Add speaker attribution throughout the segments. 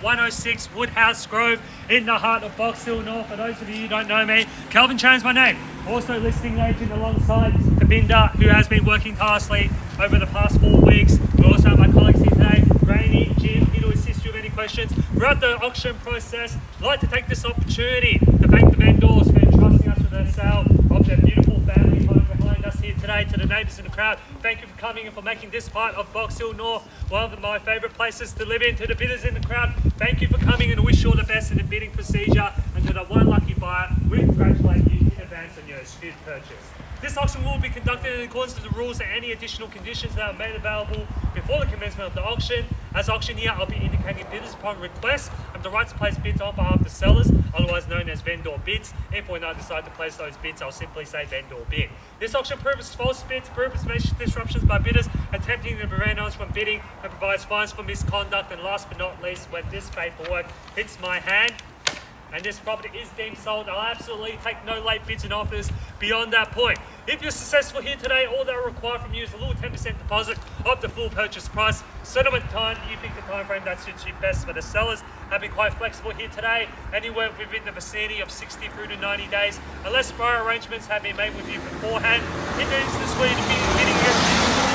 Speaker 1: at 106 Woodhouse Grove in the heart of Box Hill North. For those of you who don't know me, Calvin Chan's my name. Also listing agent alongside Tabinda, who has been working tirelessly over the past 4 weeks. We also have my colleagues here today, Grainy, Jim, here to assist you with any questions. Throughout the auction process, I'd like to take this opportunity to thank the vendors for entrusting us with their sale of their beautiful family home behind us here today. To the neighbours in the crowd, thank you for coming and for making this part of Box Hill North one of my favourite places to live in. To the bidders in the crowd, thank you for coming and wish you all the best in the bidding procedure. And to the one lucky buyer, we congratulate you in advance on your astute purchase. This auction will be conducted in accordance to the rules and any additional conditions that are made available before the commencement of the auction. As auctioneer, I'll be indicating bidders upon request have the right to place bids on behalf of the sellers, otherwise known as vendor bids. If when I decide to place those bids, I'll simply say vendor bid. This auction prohibits false bids, prohibits major disruptions by bidders attempting to prevent others from bidding, and provides fines for misconduct. And last but not least, when this paperwork hits my hand and this property is deemed sold, I'll absolutely take no late bids and offers beyond that point. If you're successful here today, all that will require from you is a little 10% deposit of the full purchase price. Settlement time, you pick the time frame that suits you best. For the sellers, have been quite flexible here today, anywhere within the vicinity of 60 through to 90 days, unless prior arrangements have been made with you beforehand. In the instance where you're bidding against,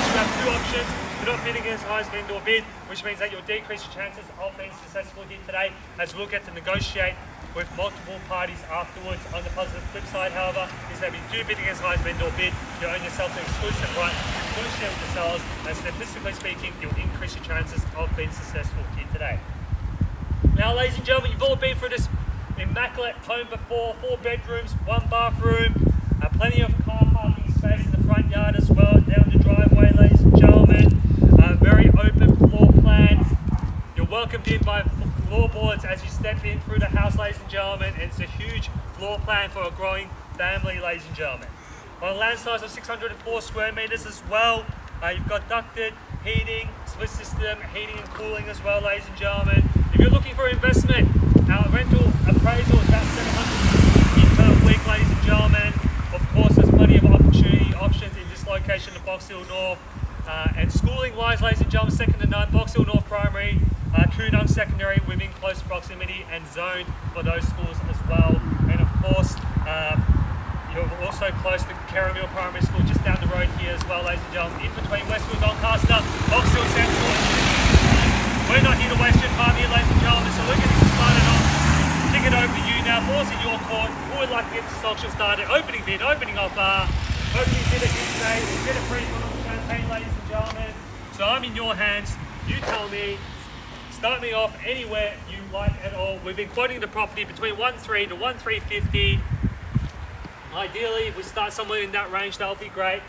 Speaker 1: you have two options. You're not bidding against the highest vendor bid, which means that you'll decrease your chances of being successful here today, as we'll get to negotiate with multiple parties afterwards. On the positive flip side, however, is that we do bid against highest vendor bid, you own yourself an exclusive right to negotiate with the sellers, and statistically speaking, you'll increase your chances of being successful here today. Now, ladies and gentlemen, you've all been through this immaculate home before. 4 bedrooms, 1 bathroom, plenty of car parking space in the front yard as well, down the driveway, ladies and gentlemen. Very open floor plan. You're welcomed in by floorboards as you step in through the house, ladies and gentlemen, and it's a huge floor plan for a growing family, ladies and gentlemen. On a land size of 604 square metres as well, you've got ducted heating, split system, heating and cooling as well, ladies and gentlemen. If you're looking for investment, our rental appraisal is about $750 per week, ladies and gentlemen. Of course, there's plenty of options in this location of Box Hill North. And schooling wise, ladies and gentlemen, 2nd to 9, Box Hill North Primary, Coonung Secondary within close proximity and zoned for those schools as well. And of course, you're also close to Caramel Primary School just down the road here as well, ladies and gentlemen, in between Westwood, Doncaster, Box Hill Central. We're not here to waste your time here, ladies and gentlemen, so we're getting started off. Kick it over to you now. Ball's in your court. Who would like to get this auction started? Opening bid, opening offer, opening bidder here today. We'll get a free bottle of champagne, ladies and gentlemen. So I'm in your hands. You tell me. Start me off anywhere you like at all. We've been quoting the property between 1.3 to 1.350. Ideally, if we start somewhere in that range, that'll be great.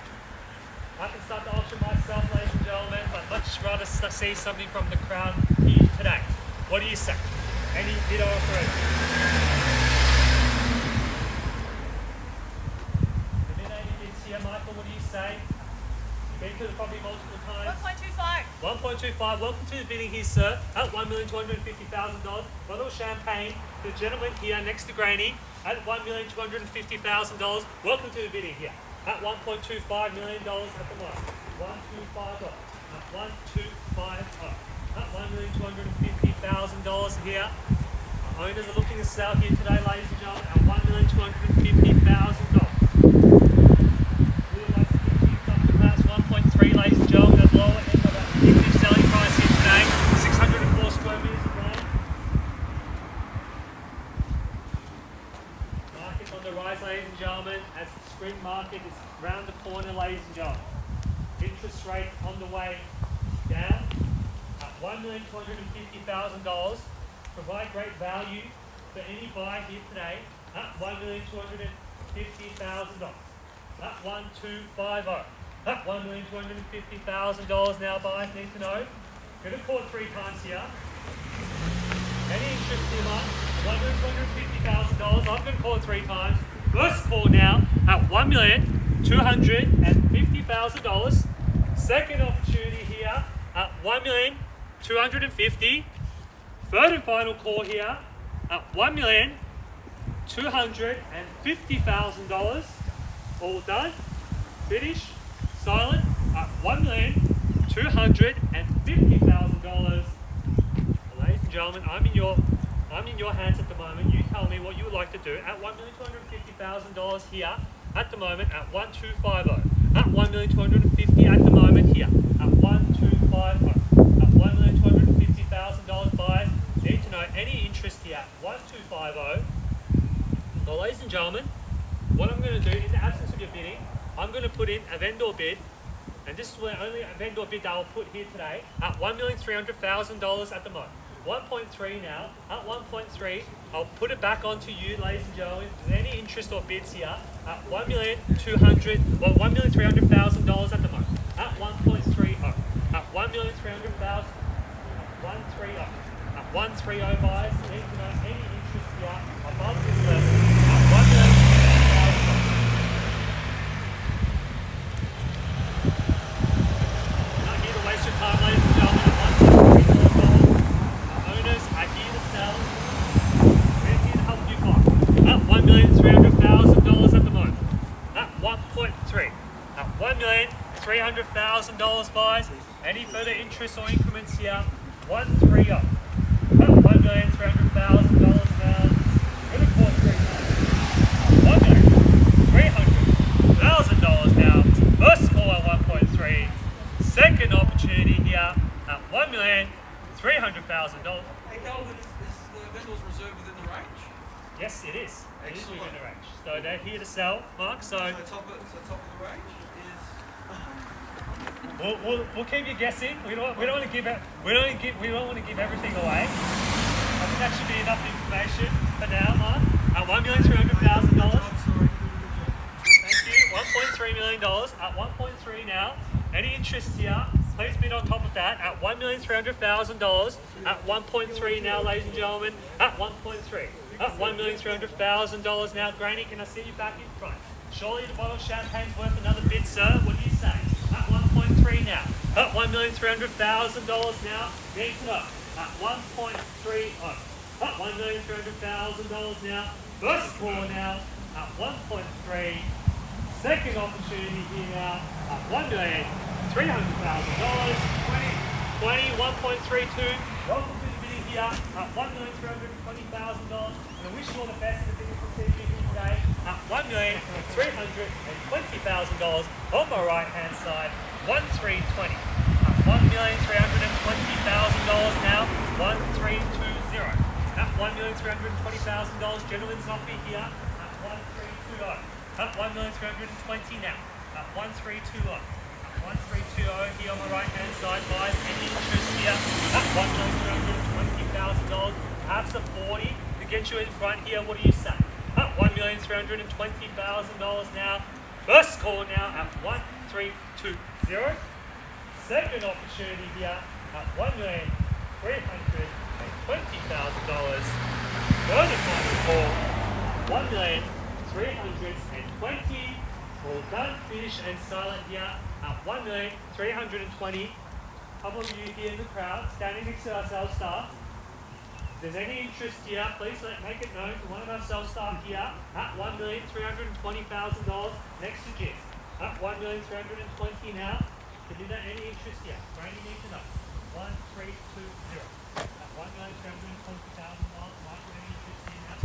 Speaker 1: I can start the auction myself, ladies and gentlemen, but I'd much rather see something from the crowd here today. What do you say? Any bidder operator? The bidder is here, Michael. What do you say? You've been to the property multiple times.
Speaker 2: 1.25.
Speaker 1: 1.25. Welcome to the bidding here, sir. At $1,250,000. Bottle of champagne. The gentleman here next to Grainy at $1,250,000. Welcome to the bidding here. At $1.25 million at the moment. 1.25. At 1.25. At $1,250,000 here. Our owners are looking to sell here today, ladies and gentlemen, at $1,250,000. That's 1.3, ladies and gentlemen, at lower end of our indicative selling price here today, 604 square metres of land. Market's on the rise, ladies and gentlemen, as the spring market is round the corner, ladies and gentlemen. Interest rates on the way down at $1,250,000. Provide great value for any buyer here today at $1,250,000. At 1,250. At $1,250,000 now, buyers need to know. Going to call it 3 times here. Any interest in $1,250,000. I'm going to call it 3 times. First call now at $1,250,000. Second opportunity here at $1,250,000. Third and final call here at $1,250,000. All done. Finish. Silent at $1,250,000. Ladies and gentlemen, I'm in your hands at the moment. You tell me what you would like to do at $1,250,000 here at the moment at 1250. At 1,250,000 at the moment here at 1250. At $1,250,000 buyers. Need to know any interest here at 1250. Well, ladies and gentlemen, what I'm going to do in the absence of your bidding, I'm going to put in a vendor bid. And this is the only vendor bid that I'll put here today at $1,300,000 at the moment. 1.3 now, at 1.3, I'll put it back onto you, ladies and gentlemen. If there's any interest or bids here at $1,300,000 at the moment. At 1.30. At $1,300,000. 130. At 130 buyers, need to know any interest here above this level at $1,300,000. Not here to waste your time, ladies and gentlemen. At $1.3 owners are here to sell. We're here to help you buy. At $1,300,000 at the moment. At 1.3. At $1,300,000 buys. Any further interest or increments here? 130. At $1,300,000 now. Good at $1,300,000 now. First call at 1.3. Second opportunity here at $1,300,000.
Speaker 2: Hey Calvin, is the vendor's reserve within the range?
Speaker 1: Yes, it is. It is
Speaker 2: Excellent.
Speaker 1: within the range. So they're here to sell, Mark. So
Speaker 2: So top of the range is.
Speaker 1: we'll keep you guessing. We don't want to give it. We don't want to give everything away. I think that should be enough information for now, Mark. At $1,300,000. Thank you. $1.3 million at 1.3 now. Any interest here? Please bid on top of that at $1,300,000 at 1.3 now, ladies and gentlemen. At 1.3. At $1,300,000 now. Granny, can I see you back in front? Surely the bottle of champagne's worth another bid, sir. What do you say? At 1.3 now. At $1,300,000 now. Need to know. At 1.3 on. At $1,300,000 now. First call now. At 1.3. Second opportunity here now. At $1,300,000. 1.32. Welcome to the bidding here at $1,320,000. And I wish you all the best in the bidding procedure here today at $1,320,000 on my right hand side. 1,320. At $1,320,000 now. 1,320. At $1,320,000. Gentlemen's offer here at 1,320. At $1,320,000 now. At 1,320. 1,320 here on the right hand side, guys. Any interest here at $1,320,000. Perhaps a 40 to get you in front here. What do you say? At $1,320,000 now. First call now at 1,320. Second opportunity here at $1,320,000. Third and final call, $1,320,000. All done, finished and silent here at $1,320,000. Couple of you here in the crowd standing next to our sales staff. If there's any interest here, please make it known to one of our sales staff here at $1,320,000 next to Jim. At $1,320,000 now. Tabinda, any interest here? Granny needs to know. 1,320. At $1,320,000. Mark, any interest here now?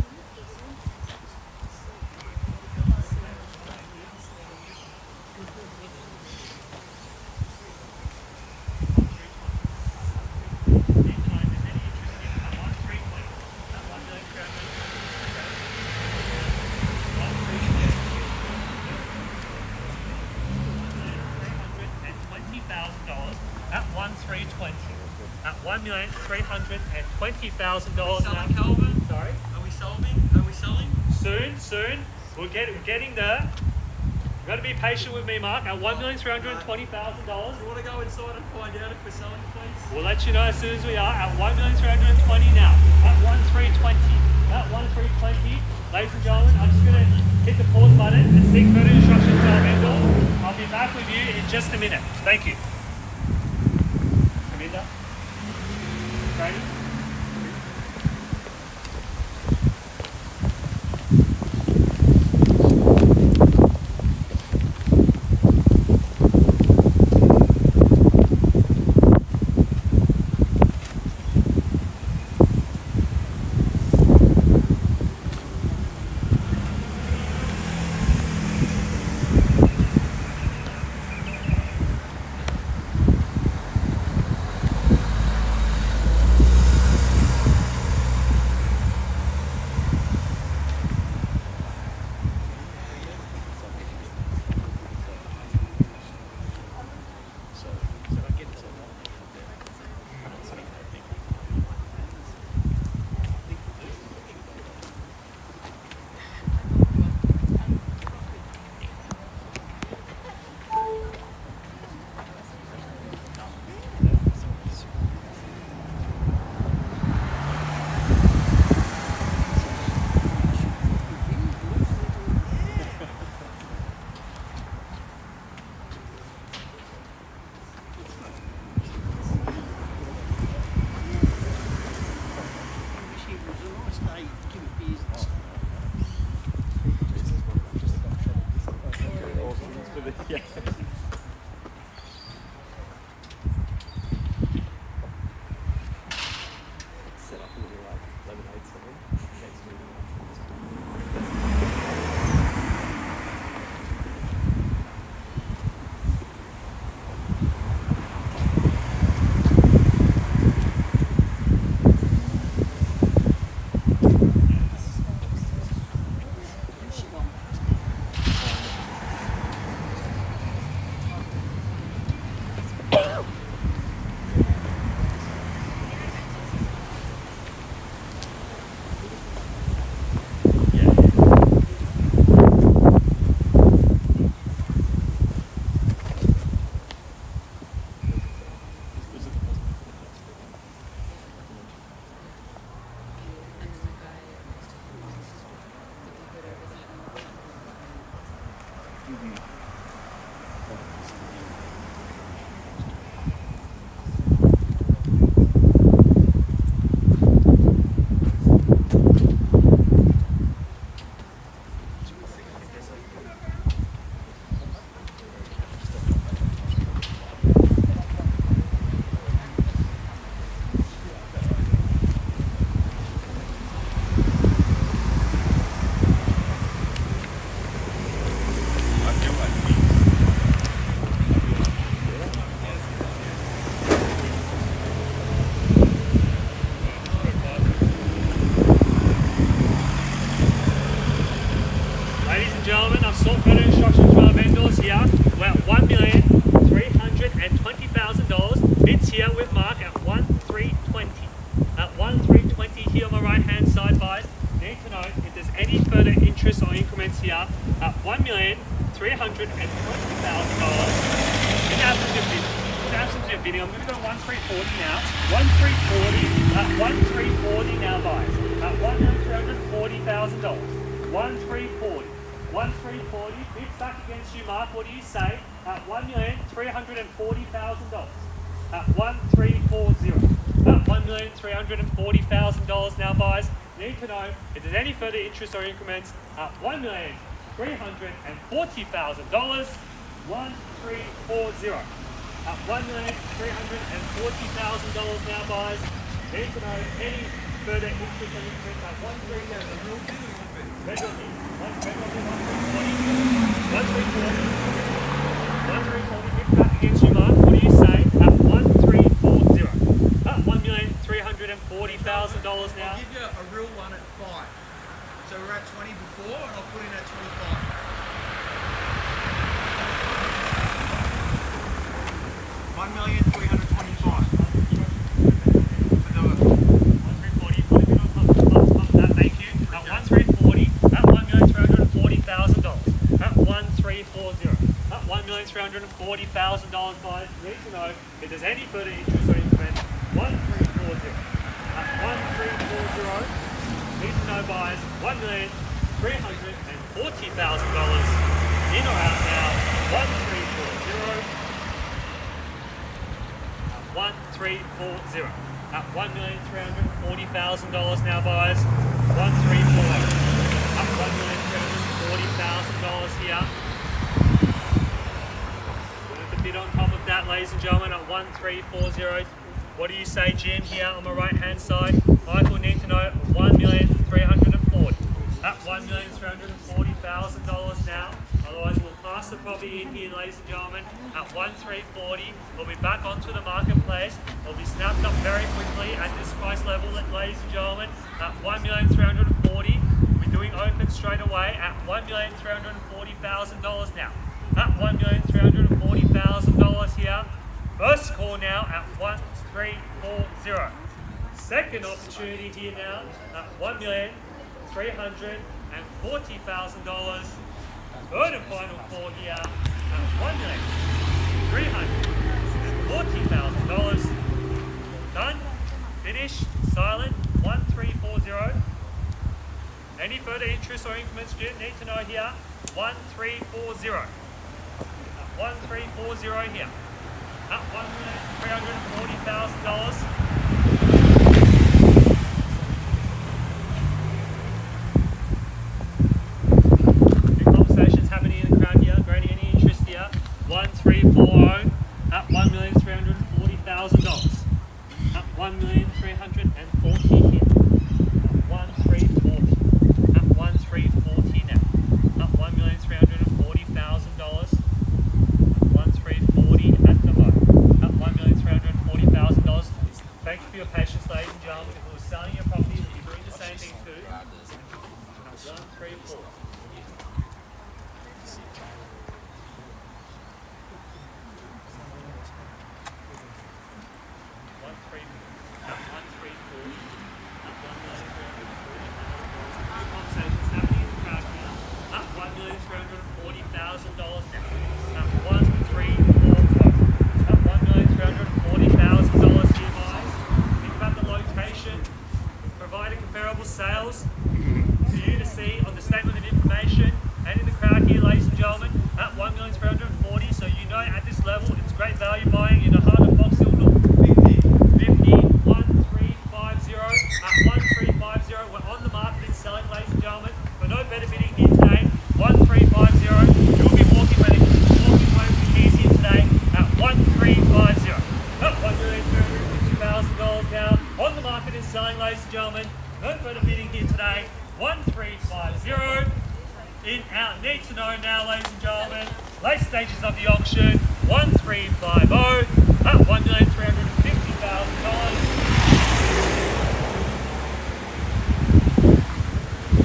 Speaker 1: At $1,320,000. At $1,320,000 now.
Speaker 2: Selling, Calvin?
Speaker 1: Sorry?
Speaker 2: Are we selling?
Speaker 1: Soon. We're getting there. You've got to be patient with me, Mark. At $1,320,000.
Speaker 2: You want to go inside and find out if we're selling, please?
Speaker 1: We'll let you know as soon as we are. At $1,320,000 now. At $1,320,000. At $1,320,000. Ladies and gentlemen, I'm just going to hit the pause button and seek further instructions from our vendor. I'll be back with you in just a minute. Thank you. Tabinda? Ready?
Speaker 3: stay, give me beers and stuff.
Speaker 4: Yeah. Set up a little lemonade stand next meeting.
Speaker 1: Ladies and gentlemen, I've sought further instructions from our vendors here. We're at $1,320,000. Bids here with Mark at 1,320. At 1,320 here on my right hand side, guys. Need to know if there's any further interest or increments here at $1,320,000. In absence of bidding, I'm going to go 1,340 now. 1,340 at 1,340 now, guys. At $1,340,000. 1,340. 1,340. Bids back against you, Mark. What do you say? At $1,340,000. At 1,340. At $1,340,000 now, guys. Need to know if there's any further interest or increments at $1,340,000. 1,340. At $1,340,000 now, guys. Need to know any further interest or increments at 1,340. 1,340. 1,340. Bids back against you, Mark. What do you say? At 1,340. At $1,340,000 now.
Speaker 2: I'll give you a real one at 5. So we're at 20 before, and I'll put in at 25. $1,325,000.
Speaker 1: Thank you. At 1,340. At $1,340,000. At 1,340. At $1,340,000, guys. Need to know if there's any further interest or increment. 1,340. At 1,340. Need to know, guys. $1,340,000. In or out now. 1,340. 1,340. At $1,340,000 now, guys. 1,340. At $1,340,000 here. With the bid on top of that, ladies and gentlemen, at 1,340. What do you say, Jim, here on my right hand side? Michael need to know 1,340. At $1,340,000 now. Otherwise, we'll pass the property in here, ladies and gentlemen, at 1,340. We'll be back onto the marketplace. It'll be snapped up very quickly at this price level, ladies and gentlemen, at 1,340. We're doing open straight away at $1,340,000 now. At $1,340,000 here. First call now at 1,340. Second opportunity here now at $1,340,000. Third and final call here at $1,340,000. Done, finish, silent, 1,340. Any further interest or increments you need to know here? 1,340. 1,340 here. At $1,340,000. 134. 134. Sales for you to see on the statement of information and in the crowd here, ladies and gentlemen, at 1,340,000. So you know at this level it's great value buying in the heart of Box Hill North. 1350 at 1350. We're on the market and selling, ladies and gentlemen. For no better bidding here today, 1350. You'll be walking home with the keys here today at 1350. At $1,350,000 now on the market and selling, ladies and gentlemen. No further bidding here today. 1350. In out. Need to know now, ladies and gentlemen. Late stages of the auction. 1350 at $1,350,000.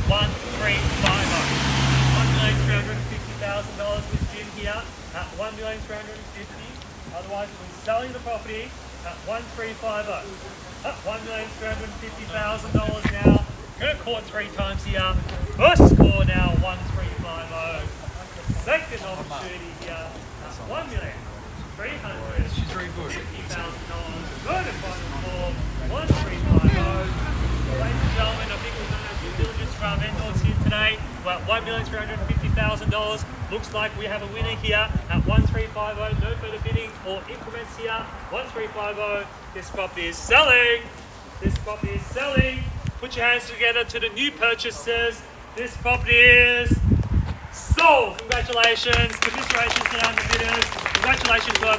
Speaker 1: $1,350,000 with Jim here at $1,350,000. Otherwise, we're selling the property at 1350. At $1,350,000 now. Gonna court 3 times here. First score now 1350. Second opportunity here at $1,350,000.
Speaker 2: She's very good.
Speaker 1: Go to final score 1350. Ladies and gentlemen, I think we've done our due diligence for our vendors here today. We're at $1,350,000. Looks like we have a winner here at 1350. No further bidding or increments here. 1350. This property is selling. This property is selling. Put your hands together to the new purchasers. This property is sold. Congratulations. Commiserations to our bidders. Congratulations to our